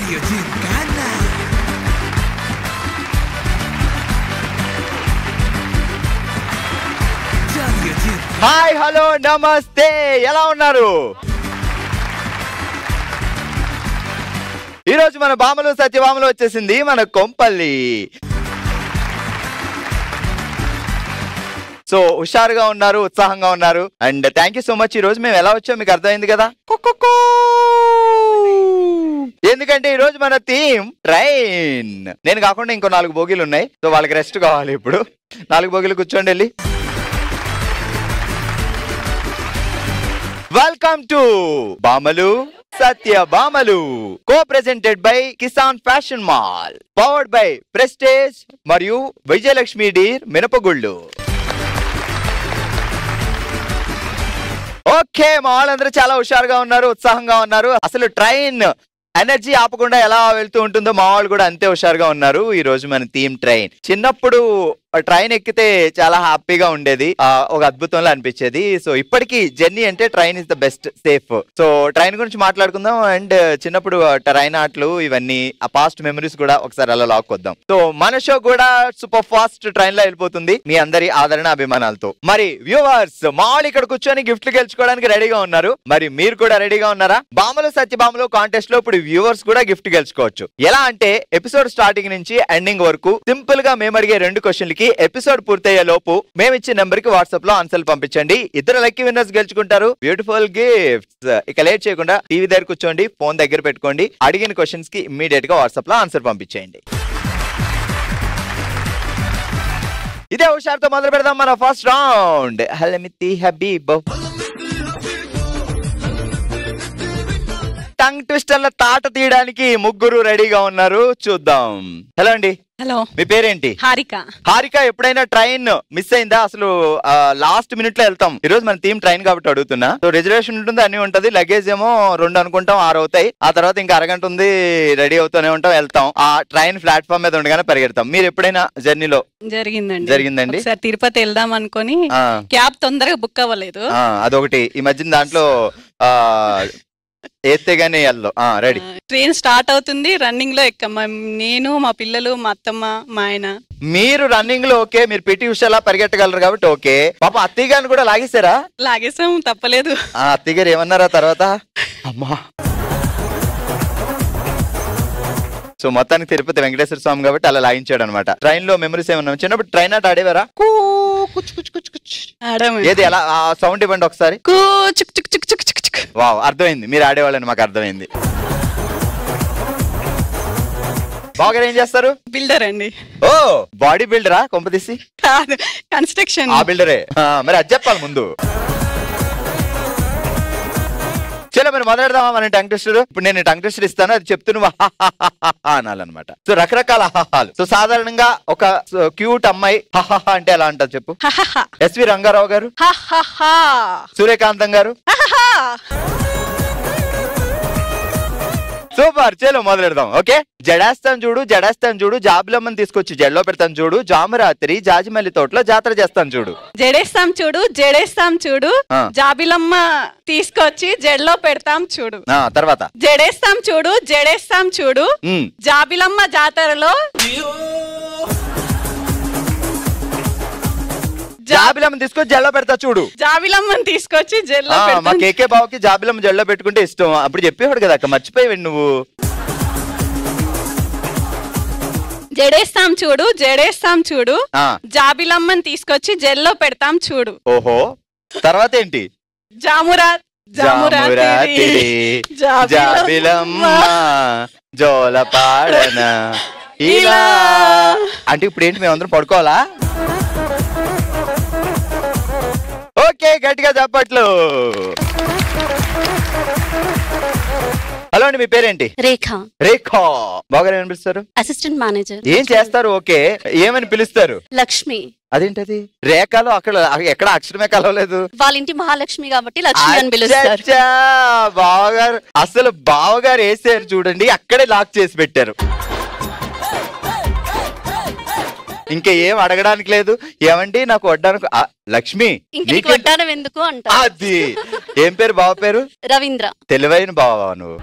Radio Gincana. Radio Gincana. Hi hello నమస్తే, ఎలా ఉన్నారు? ఈరోజు మన బామలు సత్యభామలు వచ్చేసింది మన కొంపల్లి. సో హుషారుగా ఉన్నారు, ఉత్సాహంగా ఉన్నారు. And thank you so much. ఈ రోజు మేము ఎలా వచ్చాం మీకు అర్థమైంది కదా. ఎందుకంటే ఈ రోజు మన థీమ్ ట్రైన్. నేను కాకుండా ఇంకో 4 బోగీలు ఉన్నాయి. సో వాళ్ళకి రెస్ట్ కావాలి. ఇప్పుడు 4 బోగీలు కూర్చోండి వెళ్ళి. Welcome to Bhamalu Satyabhamalu, co-presented by Kisan fashion mall, powered by Prestige మరియు విజయలక్ష్మి డీర్ మినపగుళ్ళు. ఓకే, మా వాళ్ళందరూ చాలా హుషారుగా ఉన్నారు, ఉత్సాహంగా ఉన్నారు. అసలు ట్రైన్ ఎనర్జీ ఆపకుండా ఎలా వెళ్తూ ఉంటుందో మా వాళ్ళు కూడా అంతే హుషారుగా ఉన్నారు. ఈ రోజు మన థీమ్ ట్రైన్. చిన్నప్పుడు ట్రైన్ ఎక్కితే చాలా హ్యాపీగా ఉండేది, ఒక అద్భుతంలో అనిపించేది. సో ఇప్పటికీ జర్నీ అంటే train is the best, safe. So train గురించి మాట్లాడుకుందాం. అండ్ చిన్నప్పుడు ట్రైన్ ఆటలు ఇవన్నీ, ఆ పాస్ట్ మెమరీస్ కూడా ఒకసారి అలా లాక్కొద్దాం. సో మన షో కూడా సూపర్ ఫాస్ట్ ట్రైన్ లో వెళ్ళిపోతుంది మీ అందరి ఆదరణ అభిమానాలతో. మరి వ్యూవర్స్, మా వాళ్ళు ఇక్కడ కూర్చొని గిఫ్ట్లు గెలుచుకోవడానికి రెడీగా ఉన్నారు. మరి మీరు కూడా రెడీగా ఉన్నారా? బామలు సత్యభామలు కాంటెస్ట్ లో ఇప్పుడు వ్యూవర్స్ కూడా గిఫ్ట్ గెలుచుకోవచ్చు. ఎలా అంటే ఎపిసోడ్ స్టార్టింగ్ నుంచి ఎండింగ్ వరకు సింపుల్ గా మేము అడిగే 2 క్వశ్చన్లకి ఎపిసోడ్ పూర్తయ్యే లోపు మేము ఇచ్చే నెంబర్ కి వాట్సాప్ లో ఆన్సర్లు పంపించండి. 2 లక్కీ విన్నర్స్ గెలుచుకుంటారు బ్యూటిఫుల్ గిఫ్ట్స్. ఇక లేట్ చేయకుండా టీవీ దగ్గర కూర్చోండి, ఫోన్ దగ్గర పెట్టుకోండి. అడిగిన క్వశ్చన్స్ కి ఇమ్మీడియట్ గా వాట్సాప్ లో ఆన్సర్ పంపించేయండి. ఇదే హుషారుతో మొదలు పెడదాం మన ఫస్ట్ రౌండ్. హలమితి హబీబ్ టంగ్ ట్విస్టర్ల తాట తీయడానికి ముగ్గురు రెడీగా ఉన్నారు. చూద్దాం. హలో అండి. హలో, మీ పేరేంటి? హారిక. హారిక, ఎప్పుడైనా ట్రైన్ మిస్ అయిందా? అసలు లాస్ట్ మినిట్ లో వెళ్తాం. ఈ రోజు మన థీమ్ ట్రైన్ కాబట్టి అడుగుతున్నా. సో రిజర్వేషన్ ఉంటుంది, అన్ని ఉంటది. లగేజ్ ఏమో 2 అనుకుంటాం, 6 అవుతాయి. ఆ తర్వాత ఇంకా అరగంట ఉంది, రెడీ అవుతూనే ఉంటాం, వెళ్తాం. ఆ ట్రైన్ ప్లాట్ఫామ్ మీద ఉండగానే పరిగెడతాం. మీరు ఎప్పుడైనా జర్నీలో జరిగిందండి? ఒకసారి తిరుపతి వెళ్దాం అనుకుని క్యాబ్ తొందరగా బుక్ అవ్వలేదు. అదొకటి. ఈ మధ్యన దాంట్లో ఎత్తేగానే వెళ్దాం. రెడీ. ట్రైన్ స్టార్ట్ అవుతుంది, రన్నింగ్ లో ఎక్కమ్మ, నేను, మా పిల్లలు, మా అత్తమ్మ, మా ఆయన. మీరు రన్నింగ్ లో ఓకే, మీరు పిటి ఉషలా పరిగెట్టగలరు కాబట్టి ఓకే. పాప అత్తయ్య గారిని కూడా లాగేశారా? లాగేసాం, తప్పలేదు. అత్తయ్య గారు ఏమన్నారా తర్వాత? అమ్మా. సో మొత్తానికి తిరుపతి వెంకటేశ్వర స్వామి కాబట్టి అలా లాగించాడు అనమాట. ట్రైన్ లో మెమరీస్ ఏమన్నా? చిన్నప్పుడు ట్రైన్ ఆట ఆడేవారా? ఏది ఎలా సౌండ్ ఇవ్వండి ఒకసారి. వావ్, అర్థమైంది, మీరు ఆడేవాళ్ళని మాకు అర్థమైంది. బాగా ఏం చేస్తారు? బిల్డర్ అండి. ఓ, బాడీ బిల్డరా? కొంపదీసి కాదు, కన్స్ట్రక్షన్. ఆ బిల్డరే. మరి అది చెప్పాలి ముందు. చలో మరి మొదలెడదామా మన టంగ్ ట్విస్టర్. ఇప్పుడు నేను టంగ్ ట్విస్టర్ ఇస్తాను, అది చెప్తూ నువ్వు అనాలన్నమాట. సో రకరకాల హాహాలు. సో సాధారణంగా ఒక క్యూట్ అమ్మాయి హాహా అంటే ఎలా అంటారు చెప్పు? ఎస్వి రంగారావు గారు, సూర్యకాంతం గారు. సూపర్, చలో మొదలెడదాం. ఓకే. జడేస్తాను చూడు, జడేస్తాను చూడు, జాబిలమ్మని తీసుకొచ్చి జడలో పెడతాను చూడు, జామరాత్రి జాజిమల్లి తోటలో జాతర చేస్తాను చూడు. జడేస్తాం చూడు, జడేస్తాం చూడు, జాబిలమ్మ తీసుకొచ్చి జడలో పెడతాం చూడు. తర్వాత జడేస్తాం చూడు, జడేస్తాం చూడు, జాబిలమ్మ జాతరలో జాబిలమ్మని తీసుకొచ్చి జడలో పెడతా చూడు. జాబిలమ్మని తీసుకొచ్చి జడలో మా కేకే బావకి జాబిలమ్మ జడలో పెట్టుకుంటే ఇష్టం. అప్పుడు చెప్పేవాడు కదా అక్క, మర్చిపోయావు నువ్వు. జడేస్తాం చూడు, జడేస్తాం చూడు, జాబిలమ్మని తీసుకొచ్చి జడలో పెడతాం చూడు. ఓహో, తర్వాత ఏంటి? జామురాత్రి జాబిలమ్మ జోల పాడన ఇలా అంటే ఇప్పుడు ఏంటి, మేమందరం పడుకోవాలా? ఓకే, గట్టిగా చెప్పట్లు. హలో అండి, మీ పేరేంటి? రేఖ. రేఖ, బాగా ఏమనిపిస్తారు? Assistant manager. ఏం చేస్తారు? ఓకే, ఏమని పిలుస్తారు? లక్ష్మి. అదేంటది? రేఖలో అక్కడ ఎక్కడ అక్షరమే కలవలేదు. వాళ్ళ ఇంటి మహాలక్ష్మి కాబట్టి లక్ష్మి అని పిలుస్తారు. బావగారు, అసలు బావగారు వేసారు చూడండి, అక్కడే లాక్ చేసి పెట్టారు. ఇంకా ఏం అడగడానికి లేదు. ఏమండి నాకు వడ్డానికి లక్ష్మి వడ్డానం ఎందుకు అంట. అది ఏం పేరు? బావ పేరు రవీంద్ర. తెలివైన బావ నువ్వు.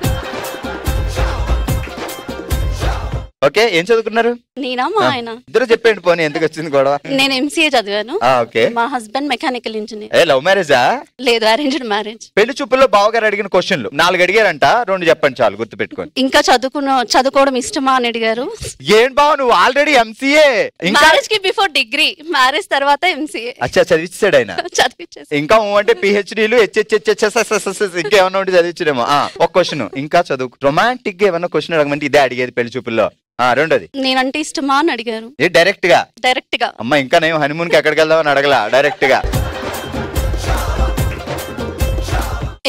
ఓకే, ఏం చదువుకున్నారు? నేనా మా ఆయన? ఇద్దరు చెప్పండి పోనీ, ఎందుకు వచ్చింది గొడవ? నేను ఎంసీఏ చదివాను. ఓకే. మా హస్బెండ్ మెకానికల్ ఇంజనీర్. లవ్ మ్యారేజా? లేదు, అరేంజ్డ్ మ్యారేజ్. పెళ్లి చూపుల్లో బావగారు అడిగిన క్వశ్చన్లు 4 అడిగారంట, 2 చెప్పండి చాలు, గుర్తు పెట్టుకోండి. ఇంకా చదువుకోవడం ఇష్టమా అని అడిగారు. ఏం బావ నువ్వు ఆల్రెడీ ఎంసీఏ, మ్యారేజ్ కి బిఫోర్ డిగ్రీ, మ్యారేజ్ తర్వాత ఎంసీఏ. అచ్చా, చదివించాడు ఆయన. చదివించేసి ఇంకా అంటే పిహెచ్డీలు ఇంకేమన్నా ఉంటే చదివించడేమో. ఒక క్వశ్చన్ ఇంకా చదువు, రొమాంటిక్ గా ఏమన్నా క్వశ్చన్ అడగమంటే ఇదే అడిగేది పెళ్లి చూపుల్లో. రెండోది నేనంటే ఇష్టమా అని అడిగారు. డైరెక్ట్ గా అమ్మ ఇంకా నేను హనీమూన్ కి ఎక్కడికి వెళ్దామని అడగలా, డైరెక్ట్ గా.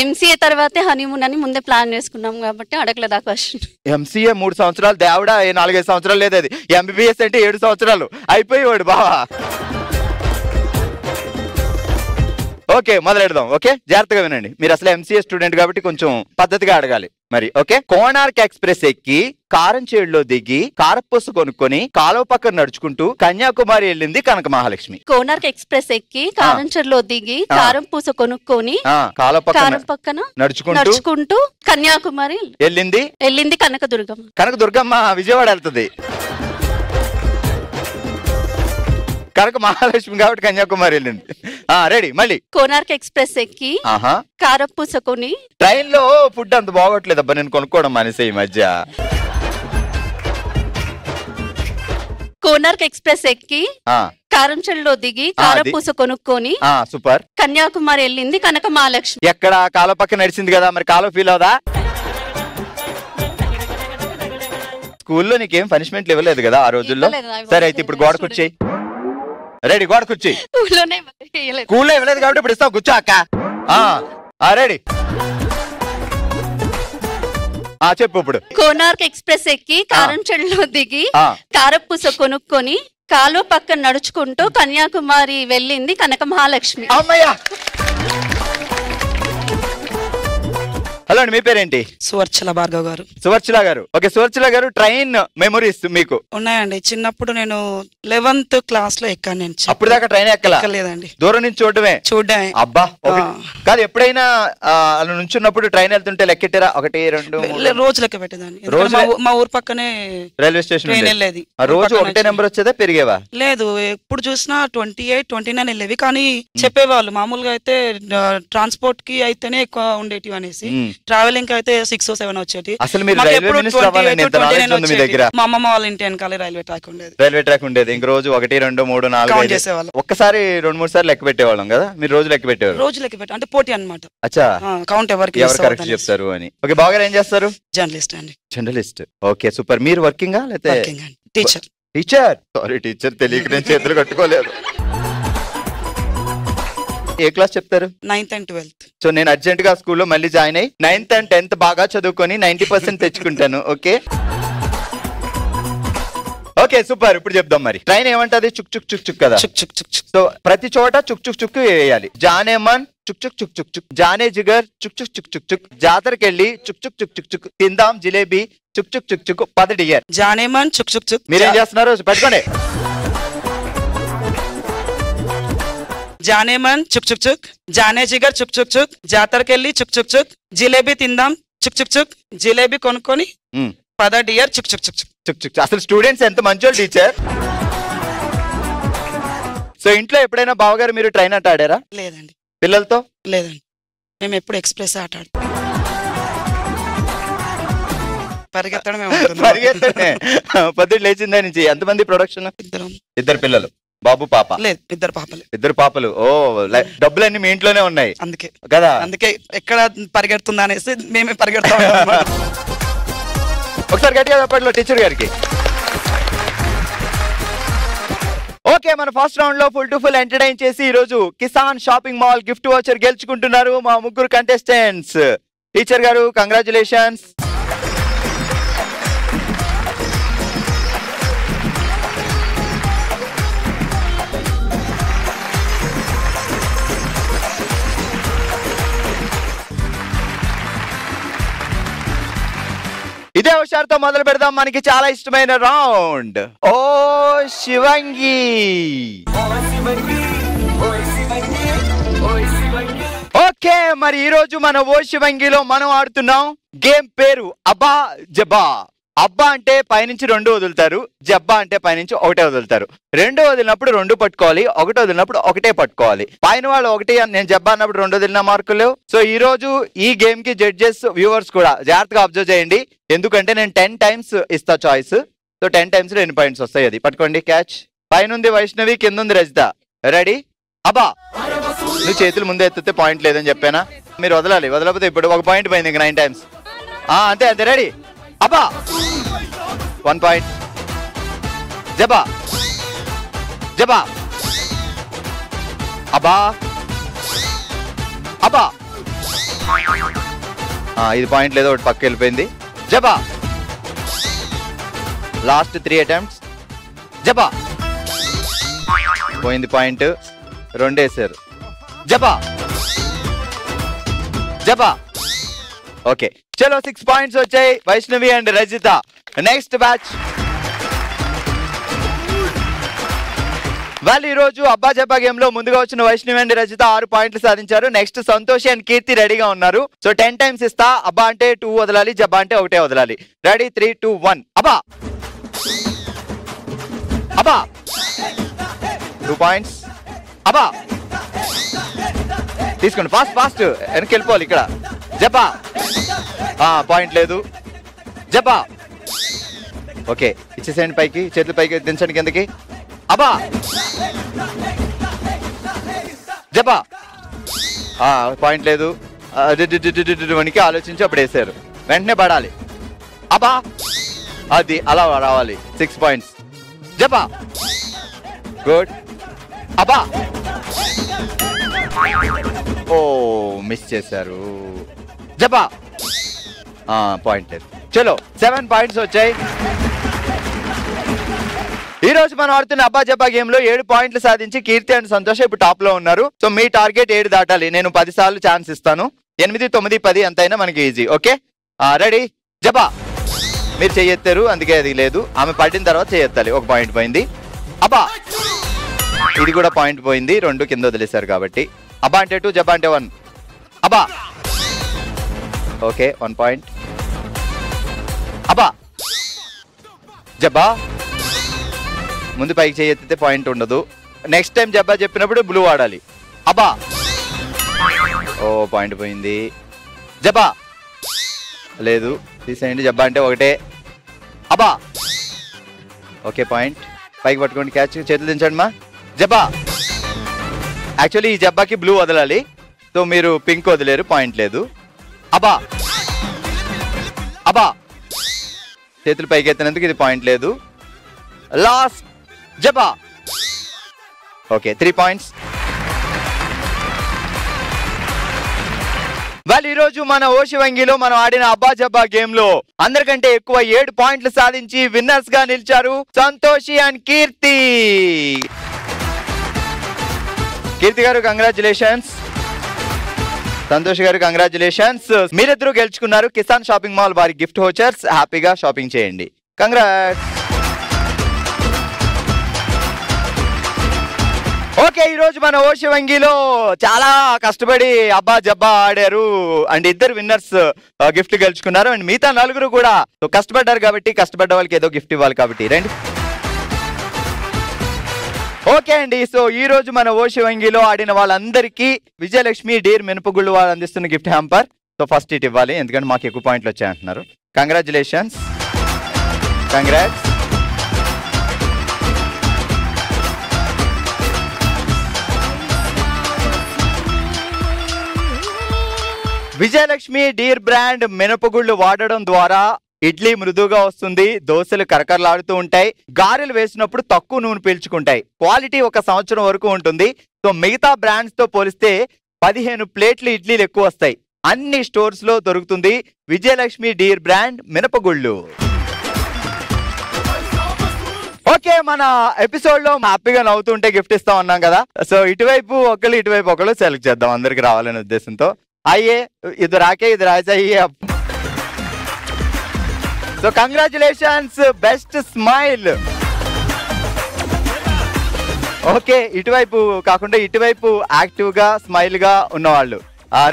ఎంసీఏ తర్వాతే హనీమూన్ అని ముందే ప్లాన్ చేసుకున్నాం కాబట్టి అడగలేదు ఆ క్వశ్చన్. ఎంసీఏ 3 సంవత్సరాలు దేవుడా, 4-5 సంవత్సరాలు లేదు అది. ఎంబీబీఎస్ అంటే 7 సంవత్సరాలు అయిపోయేవాడు బావా. ఓకే, మొదలెడదాం. ఓకే, జాగ్రత్తగా వినండి. మీరు అసలు ఎంసీఏ స్టూడెంట్ కాబట్టి కొంచెం పద్ధతిగా అడగాలి మరి. ఓకే, కోనార్క్ ఎక్స్ప్రెస్ ఎక్కి కారంచేడులో దిగి కారపూస కొనుక్కొని కాలువ పక్కన నడుచుకుంటూ కన్యాకుమారి వెళ్ళింది కనక మహాలక్ష్మి. కోనార్క్ ఎక్స్ప్రెస్ ఎక్కి కారంచేడులో దిగి కారం పూస కొనుక్కొని కాలువ పక్కన నడుచుకుంటూ కన్యాకుమారి వెళ్ళింది కనకదుర్గమ్మ. కనకదుర్గమ్మ విజయవాడ వెళ్తుంది, కనక మహాలక్ష్మి కాబట్టి కన్యాకుమారి వెళ్ళింది. రెడీ మళ్ళీ. కోనార్క్ ఎక్స్ప్రెస్ ఎక్కి కారపూస కొని. ట్రైన్ లో ఫుడ్ అంత బాగోట్లేదు అబ్బా, నేను కొనుక్కోవడం మానేసే ఈ మధ్య. కోనార్క్ ఎక్స్ప్రెస్ ఎక్కి కారంచెల్లో దిగి కారపూస కొనుక్కొని సూపర్ కన్యాకుమారి వెళ్ళింది కనక మహాలక్ష్మి. ఎక్కడ కాలువ పక్కన నడిచింది కదా, మరి కాలువ ఫీల్ అవుదా? స్కూల్లో నీకేం పనిష్మెంట్లు ఇవ్వలేదు కదా ఆ రోజుల్లో? సరే అయితే ఇప్పుడు గోడ కూర్చోయి. రెడీ, గోడ కూర్చోయి. స్కూల్లో ఇవ్వలేదు కాబట్టి ఇప్పుడు ఇస్తావు, కూర్చో అక్క. రెడీ, చెప్పు ఇప్పుడు. కోనార్క్ ఎక్స్ప్రెస్ ఎక్కి కారంచెల్లో దిగి కారపూస కొనుక్కొని కాలువ పక్కన నడుచుకుంటూ కన్యాకుమారి వెళ్ళింది కనక మహాలక్ష్మి. అమ్మయ్యా. హలో అండి, మీ పేరేంటి? సువర్చల భార్గవ్ గారు. సువర్చల గారు. ఓకే, సువర్చల గారు, ట్రైన్ మెమరీస్ మీకు ఉన్నాయండి? చిన్నప్పుడు నేను 11th క్లాస్ లో ఎక్కాను. నేను అప్పుడు దాకా ట్రైన్ ఎక్కలేదండి, దూరం నుంచి చూడటమే. అబ్బా, కాదు ఎప్పుడైనా నుంచున్నప్పుడు ట్రైన్ వెళ్తుంటే లెక్కెట్టారా? 1, 2 రోజు లెక్క పెట్టేదాన్ని. మా ఊరు పక్కనే రైల్వే స్టేషన్ వెళ్ళేది. రోజు ఒకటే నెంబర్ వచ్చేదా, పెరిగేవా? లేదు, ఎప్పుడు చూసినా 28, 29 వెళ్ళేవి. కానీ చెప్పేవాళ్ళు మామూలుగా అయితే ట్రాన్స్పోర్ట్ కి అయితేనే ఎక్కువ ఉండేటివి అనేసి, ట్రావెలింగ్ అయితే 6 or 7 వచ్చేది. అసలు మీరు రైల్వే మినిస్టర్ అవ్వాలని ఎంత నాలెడ్జ్ ఉంది మీ దగ్గర? మా అమ్మమ్మ వాళ్ళ ఇంటి వెనకాలే రైల్వే ట్రాక్ ఉండేది. ఇంక రోజు 1, 2, 3, 4 చేసేవాళ్ళం. ఒక్కసారి 2-3 సార్లు లెక్క పెట్టేవాళ్ళం కదా. మీరు రోజు లెక్క పెట్టేవారు? రోజు లెక్క పెట్టే అంటే పోటీ అనమాట. అచ్చా, కౌంట్ ఎవరు కరెక్ట్ చెప్తారు అని. ఓకే, బాగా ఏం చేస్తారు? జర్నలిస్ట్ అండి. జర్నలిస్ట్. Okay, super. మీరు వర్కింగ్ లేకపోతే టీచర్? సారీ, టీచర్ తెలియక నేను చేతులు కట్టుకోలేదు. ఏ క్లాస్ చెప్తారు? 9th and 12th. సో నేను అర్జెంట్ గా స్కూల్లో మళ్ళీ జాయిన్ అయ్యి 9th and 10th బాగా చదువుకొని 90% తెచ్చుకుంటాను. Okay okay, super. ఇప్పుడు చెప్దాం మరి. ట్రైన్ ఏమంటది? చుక్ చుక్ చుక్ చుక్ కదా. సో ప్రతి చోట చుక్ చుక్ చుక్ వేయాలి. జానే మన్ చుక్ చుక్ చుక్ చుక్ చుక్, జానే జిగర్ చుక్ చుక్ చుక్ చుక్ చుక్, జాతరకెళ్ళి చుక్ చుక్ చుక్ చుక్ చుక్, తిందాం జిలేబీ చుక్ చుక్ చుక్ చుక్, 10 డియర్. జానే మన్ చుక్ చుక్ చుక్. మీరేం చేస్తున్నారు? పెట్టుకోండి. జానే మన్ చుక్ చుక్ చుక్, జానే జిగర్ చుక్ చుక్ చుక్, జాతరకెళ్ళి చుక్ చుక్ చుక్, జిలేబీ తిందాం చుక్ చుక్ చుక్, జిలేబీ కొనుక్కొని 10 డియర్ చుక్ చుక్ చుక్ చుక్ చుక్. అసలు స్టూడెంట్స్ ఎంత మంచోళ్ళు టీచర్. సో ఇంట్లో ఎప్పుడైనా బావగారు మీరు ట్రైన్ ఆట ఆడారా? లేదండి. పిల్లలతో? లేదండి, మేము ఎప్పుడు ఎక్స్ప్రెస్ ఆట ఆడు. పరిగెత్తడమే. పొద్దున్న లేచిందా నుంచి ఎంతమంది ప్రొడక్షన్? 2. 2 పిల్లలు, బాబు పాప? లేదు, 2 పాపలు. 2 పాపలు. ఓ, డబ్బులన్నీ మీ ఇంట్లోనే ఉన్నాయి అందుకే కదా. అందుకే ఎక్కడ పరిగెడుతుందా అనేసి మేమే పరిగెడతాం. ఒకసారి గట్టిగా చెప్పట్లో టీచర్ గారికి. ఓకే, మన ఫస్ట్ రౌండ్ లో ఫుల్ టు ఫుల్ ఎంటర్టైన్ చేసి ఈ రోజు Kisan shopping mall gift voucher గెలుచుకుంటున్నారు మా 3 కంటెస్టెంట్స్. టీచర్ గారు, కంగ్రాచులేషన్స్. ఇదే హుషారుతో మొదలు పెడదాం మనకి చాలా ఇష్టమైన రౌండ్. ఓ శివంగి. ఓకే, మరి ఈ రోజు మన ఓ శివంగిలో మనం ఆడుతున్నాం గేమ్ పేరు అబా జబా. అబ్బా అంటే పైనుంచి 2 వదులుతారు, జబ్బా అంటే పైనుంచి 1 వదులుతారు. 2 వదిలినప్పుడు 2 పట్టుకోవాలి, 1 వదిలినప్పుడు 1 పట్టుకోవాలి. పైన వాళ్ళు 1 నేను జబ్బా అన్నప్పుడు 2 వదిలిన మార్కులు లేవు. సో ఈ రోజు ఈ గేమ్ కి జడ్జెస్ వ్యూవర్స్ కూడా జాగ్రత్తగా అబ్జర్వ్ చేయండి, ఎందుకంటే నేను 10 టైమ్స్ ఇస్తా చాయిస్. సో 10 టైమ్స్ లో ఎన్ని పాయింట్స్ వస్తాయి అది పట్టుకోండి. క్యాచ్. పైనుంది వైష్ణవి, కింద ఉంది రజిత. రెడీ? అబ్బా నువ్వు చేతులు ముందే ఎత్తితే పాయింట్ లేదని చెప్పానా? మీరు వదలాలి, వదలకపోతే ఇప్పుడు 1 పాయింట్ పోయింది. ఇంక 9 టైమ్స్. అంతే అంతే. రెడీ? అబ్బా 1 పాయింట్. జబా జబా అబ్బా అబ్బా 5 పాయింట్ లేదో ఒకటి పక్క వెళ్ళిపోయింది. జబా లాస్ట్ 3 అటెంప్ట్స్. జబా పోయింది పాయింట్. 2 వేసారు. జబా జబా. ఓకే చలో 6 పాయింట్స్ వచ్చాయి Vaishnavi and Rajitha. Next batch. వాళ్ళు ఈ రోజు అబ్బా జబ్బా గేమ్ లో ముందుగా వచ్చిన వైష్ణవి అండ్ రజిత 6 పాయింట్లు సాధించారు. నెక్స్ట్ సంతోషి అండ్ కీర్తి రెడీగా ఉన్నారు. సో 10 టైమ్స్ ఇస్తా. అబ్బా అంటే 2 వదలాలి, జబ్బా అంటే 1 వదలాలి. రెడీ? 3, 2, 1. అబ్బా అబ్బా 2 పాయింట్స్. అబ్బా తీసుకోండి, ఫాస్ట్ ఫాస్ట్ వెనక్కి వెళ్ళిపోవాలి. ఇక్కడ జబ్బా పాయింట్ లేదు. జబ్బా ఓకే ఇచ్చేసేయండి పైకి, చేతులు పైకి దించండి కిందకి. అబ్బా జబ్బా పాయింట్ లేదు. వనికి ఆలోచించి అప్పుడు వేసారు, వెంటనే పడాలి. అబ్బా అది అలా రావాలి. 6 పాయింట్స్. జబ్బా గుడ్. అబ్బా ఓ మిస్ చేశారు. జబ్బా పాయింట్ లేదు. చలో 7 పాయింట్స్ వచ్చాయి. ఈ రోజు మనం ఆడుతున్న అబ్బా జబ్బా గేమ్ లో 7 పాయింట్లు సాధించి కీర్తి అండ్ సంతోష్ ఇప్పుడు టాప్ లో ఉన్నారు. సో మీ టార్గెట్ 7 దాటాలి. నేను 10 సార్లు ఛాన్స్ ఇస్తాను. 8, 9, 10 ఎంతైనా మనకి ఈజీ. Okay ready? జబ్బా మీరు చెయ్యెత్తారు అందుకే అది లేదు. ఆమె పడిన తర్వాత చెయ్యెత్తాలి. 1 పాయింట్ పోయింది. అబ్బా ఇది కూడా పాయింట్ పోయింది, 2 కింద వదిలేశారు కాబట్టి. అబ్బా అంటే 2, జబ్బా అంటే 1. అబ్బా ఓకే 1 పాయింట్. అబ్బా జబ్బా ముందు పైకి చేయెత్తితే పాయింట్ ఉండదు. నెక్స్ట్ టైం జబ్బా చెప్పినప్పుడు బ్లూ వాడాలి. అబ్బా ఓ పాయింట్ పోయింది. జబ్బా లేదు తీసేయండి. జబ్బా అంటే 1. అబ్బా ఓకే పాయింట్. పైకి పట్టుకోండి, క్యాచ్, చేతులు దించండి మా. జబ్బా యాక్చువల్లీ ఈ జబ్బాకి బ్లూ వదలాలి, సో మీరు పింక్ వదిలేరు, పాయింట్ లేదు. అబ్బా అబ్బా చేతులు పైకి ఎత్తినందుకు ఇది పాయింట్ లేదు. లాస్ట్ జబ్బా ఓకే 3 పాయింట్స్. వాళ్ళు ఈరోజు మన ఓషివంగిలో మనం ఆడిన అబ్బా జబ్బా గేమ్ లో అందరికంటే ఎక్కువ 7 పాయింట్లు సాధించి విన్నర్స్ గా నిలిచారు సంతోషి అండ్ కీర్తి. కీర్తి గారు కంగ్రాచులేషన్స్, సంతోష్ గారు కంగ్రాచులేషన్స్. మీరిద్దరూ గెలుచుకున్నారు కిసాన్ షాపింగ్ మాల్ వారి గిఫ్ట్ వోచర్స్. హ్యాపీగా షాపింగ్ చేయండి. కంగ్రాట్స్. ఓకే ఈ రోజు మన ఓషివంగిలో చాలా కష్టపడి అబ్బా జబ్బా ఆడారు అండ్ 2 విన్నర్స్ గిఫ్ట్ గెలుచుకున్నారు. అండ్ మిగతా 4 కూడా కష్టపడ్డారు కాబట్టి కష్టపడ్డ వాళ్ళకి ఏదో గిఫ్ట్ ఇవ్వాలి కాబట్టి రండి. ఓకే అండి, సో ఈ రోజు మన ఓషివంగిలో ఆడిన వాళ్ళందరికీ విజయలక్ష్మి డీర్ మినపగుళ్ళు వాళ్ళు అందిస్తున్న గిఫ్ట్ హ్యాంపర్. సో ఫస్ట్ ఇట్ ఇవ్వాలి ఎందుకంటే మాకు ఎక్కువ పాయింట్లు వచ్చాయంటున్నారు. Congratulations, congrats. Vijayalakshmi deer brand మినపగుళ్ళు వాడడం ద్వారా ఇడ్లీ మృదువుగా వస్తుంది, దోశలు కరకరలాడుతూ ఉంటాయి, గారెలు వేసినప్పుడు తక్కువ నూనె పీల్చుకుంటాయి, క్వాలిటీ 1 సంవత్సరం వరకు ఉంటుంది. సో మిగతా బ్రాండ్స్ తో పోలిస్తే 15 ప్లేట్లు ఇడ్లీలు ఎక్కువ వస్తాయి. అన్ని స్టోర్స్ లో దొరుకుతుంది విజయలక్ష్మి డీర్ బ్రాండ్ మినపగుళ్ళు. ఓకే మన ఎపిసోడ్ లో హ్యాపీగా నవ్వుతుంటే గిఫ్ట్ ఇస్తాం అన్నాం కదా. సో ఇటువైపు ఒకళ్ళు ఇటువైపు ఒకళ్ళు సెలెక్ట్ చేద్దాం అందరికి రావాలనే ఉద్దేశంతో. అయ్యే ఇది రాకే ఇది రాజయ్యే. So congratulations, best smile. Okay ఇటువైపు కాకుండా ఇటువైపు యాక్టివ్ గా స్మైల్ గా ఉన్నవాళ్ళు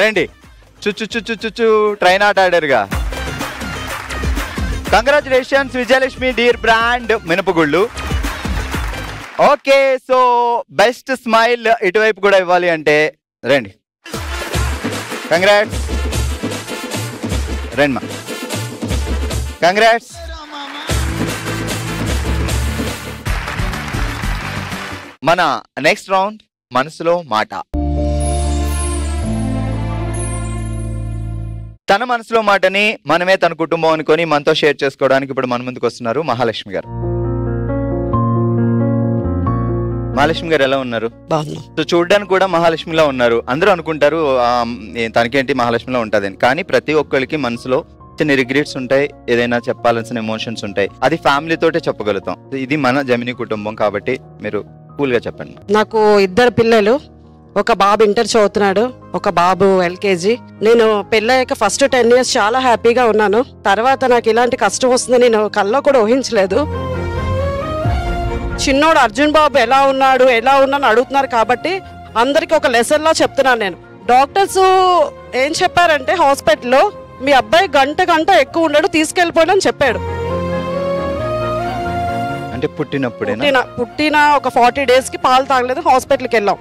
రండి. చుచ్చు చుచ్చు చుచ్చు ట్రైన్ ఆట ఆడారుగా. కంగ్రాచులేషన్స్ విజయలక్ష్మి, డియర్ బ్రాండ్ మినపగుళ్ళు. ఓకే, సో బెస్ట్ స్మైల్ ఇటువైపు కూడా ఇవ్వాలి అంటే రండి. కంగ్రాట్స్, రండి మా. కంగ్రాట్స్. మన నెక్స్ట్ రౌండ్ మనసులో మాట. తన మనసులో మాటని మనమే తన కుటుంబం అనుకొని మనతో షేర్ చేసుకోవడానికి ఇప్పుడు మన ముందుకు వస్తున్నారు మహాలక్ష్మి గారు. మహాలక్ష్మి గారు ఎలా ఉన్నారు? సో చూడడానికి కూడా మహాలక్ష్మిలా ఉన్నారు. అందరూ అనుకుంటారు తనకేంటి మహాలక్ష్మిలా ఉంటదని, కానీ ప్రతి ఒక్కరికి మనసులో చిన్న రిగ్రెట్స్ ఉంటాయి, ఏదైనా చెప్పాల్సిన ఎమోషన్స్ ఉంటాయి. అది ఫ్యామిలీ తోటే చెప్పగలుగుతాం. ఇది మన జమినీ కుటుంబం కాబట్టి మీరు కూల్ గా చెప్పండి. నాకు 2 పిల్లలు, ఒక బాబు ఇంటర్ చదువుతున్నాడు, ఒక బాబు LKG. నేను పెళ్ళయ్యాక ఫస్ట్ 10 years చాలా హ్యాపీగా ఉన్నాను. తర్వాత నాకు ఇలాంటి కష్టం వస్తుందని నేను కల్లో కూడా ఊహించలేదు. చిన్నోడు అర్జున్ బాబు ఎలా ఉన్నాడు అడుగుతున్నారు కాబట్టి అందరికి ఒక లెసన్ లా చెప్తున్నాను నేను. డాక్టర్స్ ఏం చెప్పారంటే హాస్పిటల్లో మీ అబ్బాయి గంట ఎక్కువ ఉన్నాడు, తీసుకెళ్ళిపోయాడు అని చెప్పాడు. అంటే పుట్టిన ఒక 40 days కి పాలు తాగలేదు, హాస్పిటల్కి వెళ్ళాం.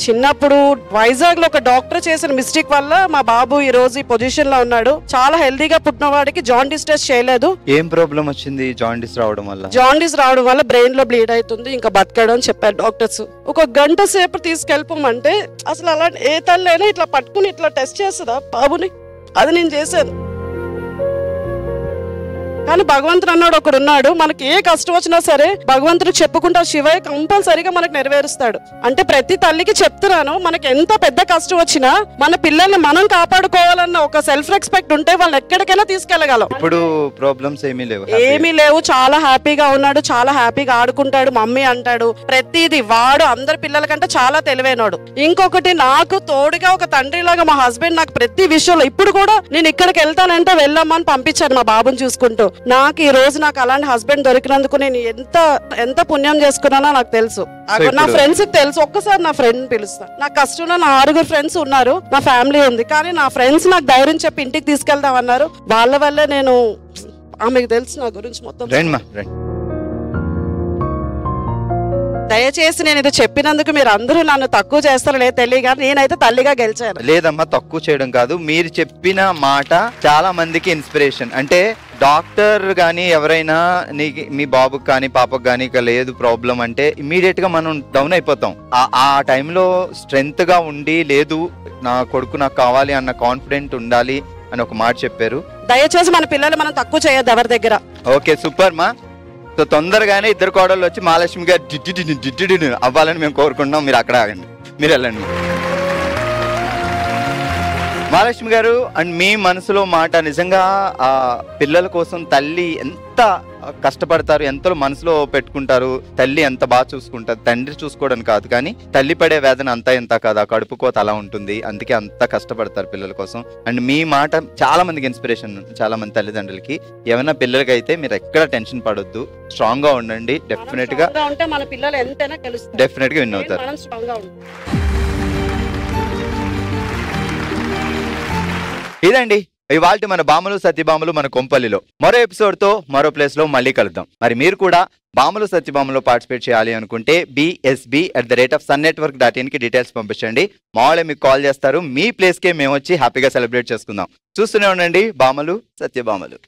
చిన్నప్పుడు వైజాగ్ లో ఒక డాక్టర్ చేసిన మిస్టేక్ వల్ల మా బాబు ఈ రోజు ఈ పొజిషన్ లో ఉన్నాడు. చాలా హెల్దీగా పుట్టిన వాడికి జాండీస్ టెస్ట్ చేయలేదు. ఏం ప్రాబ్లం వచ్చింది? జాండీస్ రావడం వల్ల బ్రెయిన్ లో బ్లీడ్ అవుతుంది, ఇంకా బతకడం అని చెప్పారు డాక్టర్స్. ఒక గంట సేపు తీసుకెళ్ళిపోమంటే అసలు అలా ఏ తల్లి అయినా ఇట్లా పట్టుకుని ఇట్లా టెస్ట్ చేస్తుందా బాబుని? అది నేను చేశాను. కానీ భగవంతుడు అన్నాడు ఒకడు ఉన్నాడు. మనకి ఏ కష్టం వచ్చినా సరే భగవంతుడు చెప్పుకుంటా శివయ్య కంపల్సరీగా మనకు నెరవేరుస్తాడు. అంటే ప్రతి తల్లికి చెప్తున్నాను, మనకి ఎంత పెద్ద కష్టం వచ్చినా మన పిల్లల్ని మనం కాపాడుకోవాలన్న ఒక సెల్ఫ్ రెస్పెక్ట్ ఉంటే వాళ్ళని ఎక్కడికైనా తీసుకెళ్లగలం. ఇప్పుడు ప్రాబ్లమ్స్ ఏమీ లేవు, చాలా హ్యాపీగా ఉన్నాడు, చాలా హ్యాపీగా ఆడుకుంటాడు, మమ్మీ అంటాడు ప్రతిదీ. వాడు అందరి పిల్లల కంటే చాలా తెలివైనడు. ఇంకొకటి, నాకు తోడుగా ఒక తండ్రిలాగా మా హస్బెండ్ నాకు ప్రతి విషయంలో, ఇప్పుడు కూడా నేను ఇక్కడికి వెళ్తానంటే వెళ్ళమ్మని పంపించాను మా బాబుని చూసుకుంటూ. నాకు ఈ రోజు నాకు అలాంటి హస్బెండ్ దొరికినందుకు నేను ఎంత పుణ్యం చేసుకున్నానో నాకు తెలుసు. నా ఫ్రెండ్స్ కి తెలుసు. ఒక్కసారి నా ఫ్రెండ్ పిలుస్తాను. నా కష్టంలో నా 6 ఫ్రెండ్స్ ఉన్నారు, నా ఫ్యామిలీ ఉంది, కానీ నా ఫ్రెండ్స్ నాకు ధైర్యం చెప్పి ఇంటికి తీసుకెళ్దాం అన్నారు. వాళ్ళ వల్లే నేను, ఆమెకు తెలుసు నా గురించి మొత్తం. దయచేసి నేను ఇది చెప్పినందుకు మీరు అందరూ నన్ను తక్కువ చేస్తారో లేదో తెలియదు, నేనైతే తల్లిగా గెలిచాను. లేదమ్మా, తక్కువ చేయడం కాదు, మీరు చెప్పిన మాట చాలా మందికి ఇన్స్పిరేషన్. అంటే డాక్టర్ గానీ ఎవరైనా మీ బాబుకి కానీ పాపకు కానీ ఇక లేదు ప్రాబ్లం అంటే ఇమీడియట్ గా మనం డౌన్ అయిపోతాం. ఆ టైంలో స్ట్రెంగ్త్ గా ఉండి, లేదు నా కొడుకు నాకు కావాలి అన్న కాన్ఫిడెంట్ ఉండాలి అని ఒక మాట చెప్పారు. దయచేసి మన పిల్లలు మనం తక్కువ చేయొద్దు ఎవరి దగ్గర. ఓకే, సూపర్ మా. సో తొందరగానే 2 కోడళ్ళు వచ్చి మహాలక్ష్మి గారు జిడ్డు అవ్వాలని మేము కోరుకుంటున్నాం. మీరు అక్కడ ఆగండి, మీరు వెళ్ళండి. మహాలక్ష్మి గారు, అండ్ మీ మనసులో మాట, నిజంగా ఆ పిల్లల కోసం తల్లి ఎంత కష్టపడతారు, ఎంతో మనసులో పెట్టుకుంటారు, తల్లి ఎంత బాగా చూసుకుంటారు. తండ్రి చూసుకోవడం కాదు, కానీ తల్లి పడే వేదన అంతా ఎంత కాదు, కడుపు కోత అలా ఉంటుంది, అందుకే అంత కష్టపడతారు పిల్లల కోసం. అండ్ మీ మాట చాలా మందికి ఇన్స్పిరేషన్, చాలా మంది తల్లిదండ్రులకి. ఏమైనా పిల్లలకి అయితే మీరు ఎక్కడ టెన్షన్ పడొద్దు, స్ట్రాంగ్ గా ఉండండి. డెఫినెట్ గా విన్ అవుతారు. ఇదండి ఇవాల్టి మన బామలు సత్యభామలు మన కొంపల్లిలో. మరో ఎపిసోడ్ తో మరో ప్లేస్ లో మళ్ళీ కలుద్దాం. మరి మీరు కూడా బామలు సత్యభామలో పార్టిసిపేట్ చేయాలి అనుకుంటే bsb@sunnetwork.in కి డీటెయిల్స్ పంపించండి. మా వాళ్ళే మీకు కాల్ చేస్తారు. మీ ప్లేస్ కే మేము వచ్చి హ్యాపీగా సెలబ్రేట్ చేసుకుందాం. చూస్తూనే ఉండండి బామలు సత్యభామలు.